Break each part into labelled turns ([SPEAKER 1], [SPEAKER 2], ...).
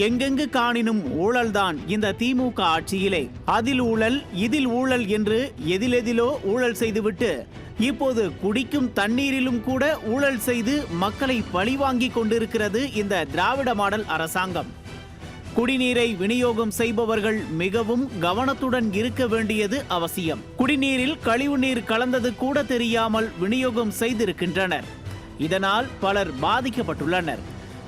[SPEAKER 1] எங்கெங்கு காணினும் ஊழல்தான் இந்த திமுக ஆட்சியிலே. அதில் ஊழல் இதில் ஊழல் என்று எதிலெதிலோ ஊழல் செய்துவிட்டு இப்போது குடிக்கும் தண்ணீரிலும் கூட ஊழல் செய்து மக்களை பழிவாங்கி கொண்டிருக்கிறது இந்த திராவிட மாடல் அரசாங்கம். குடிநீரை விநியோகம் செய்பவர்கள் மிகவும் கவனத்துடன் இருக்க வேண்டியது அவசியம். குடிநீரில் கழிவுநீர் கலந்தது கூட தெரியாமல் விநியோகம் செய்திருக்கின்றனர். இதனால் பலர் பாதிக்கப்பட்டுள்ளனர்.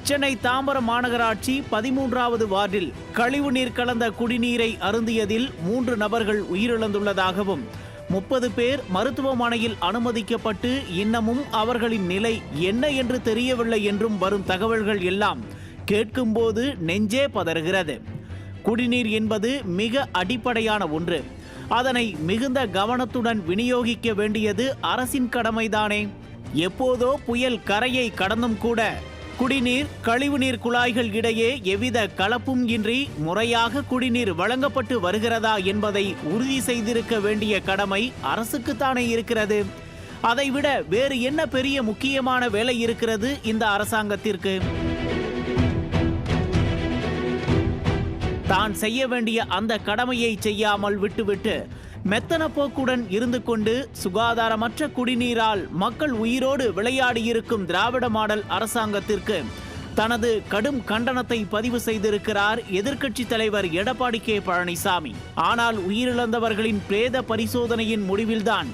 [SPEAKER 1] சென்னை தாம்பரம் மாநகராட்சி 13வது வார்டில் கழிவுநீர் கலந்த குடிநீரை அருந்தியதில் 3 நபர்கள் உயிரிழந்துள்ளதாகவும் 30 பேர் மருத்துவமனையில் அனுமதிக்கப்பட்டு இன்னமும் அவர்களின் நிலை என்ன என்று தெரியவில்லை என்றும் வரும் தகவல்கள் எல்லாம் கேட்கும்போது நெஞ்சே பதறுகிறது. குடிநீர் என்பது மிக அடிப்படையான ஒன்று. அதனை மிகுந்த கவனத்துடன் விநியோகிக்க வேண்டியது அரசின் கடமைதானே. எப்போதோ புயல் கரையை கடந்தும் கூட குடிநீர் கழிவுநீர் குழாய்கள் இடையே எவ்வித கலப்பும் இன்றி முறையாக குடிநீர் வழங்கப்பட்டு வருகிறதா என்பதை உறுதி செய்திருக்க வேண்டிய கடமை அரசுக்குத்தானே இருக்கிறது. அதைவிட வேறு என்ன பெரிய முக்கியமான வேலை இருக்கிறது இந்த அரசாங்கத்திற்கு? தான் செய்ய வேண்டிய அந்த கடமையை செய்யாமல் விட்டுவிட்டு மெத்தன போக்குடன் இருந்து கொண்டு சுகாதாரமற்ற குடிநீரால் மக்கள் உயிரோடு விளையாடியிருக்கும் திராவிட மாடல் அரசாங்கத்திற்கு தனது கடும் கண்டனத்தை பதிவு செய்திருக்கிறார் எதிர்க்கட்சி தலைவர் எடப்பாடி கே பழனிசாமி. ஆனால் உயிரிழந்தவர்களின் பிரேத பரிசோதனையின் முடிவில்தான்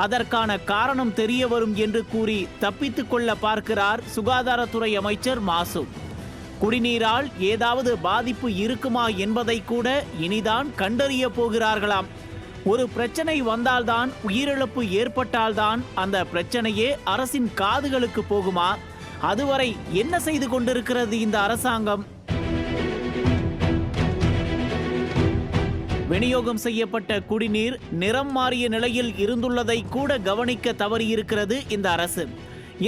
[SPEAKER 1] அதற்கான காரணம் தெரிய வரும் என்று கூறி தப்பித்துக் கொள்ள பார்க்கிறார் சுகாதாரத்துறை அமைச்சர் மாசூம். குடிநீரால் ஏதாவது பாதிப்பு இருக்குமா என்பதை கூட இனிதான் கண்டறிய போகிறார்களாம். ஒரு பிரச்சனை வந்தால்தான், உயிரிழப்பு ஏற்பட்டால்தான் அந்த பிரச்சனையே அரசின் காதுகளுக்கு போகுமா? அதுவரை என்ன செய்து கொண்டிருக்கிறது இந்த அரசாங்கம்? விநியோகம் செய்யப்பட்ட குடிநீர் நிறம் மாறிய நிலையில் இருந்துள்ளதை கூட கவனிக்க தவறியிருக்கிறது இந்த அரசு.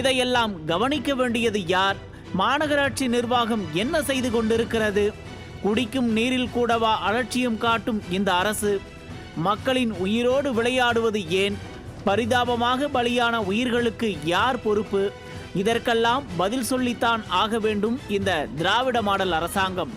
[SPEAKER 1] இதையெல்லாம் கவனிக்க வேண்டியது யார்? மாநகராட்சி நிர்வாகம் என்ன செய்து கொண்டிருக்கிறது? குடிக்கும் நீரில் கூடவா அலட்சியம் காட்டும் இந்த அரசு? மக்களின் உயிரோடு விளையாடுவது ஏன்? பரிதாபமாக பலியான உயிர்களுக்கு யார் பொறுப்பு? இதற்கெல்லாம் பதில் சொல்லித்தான் ஆக வேண்டும் இந்த திராவிட மாடல் அரசாங்கம்.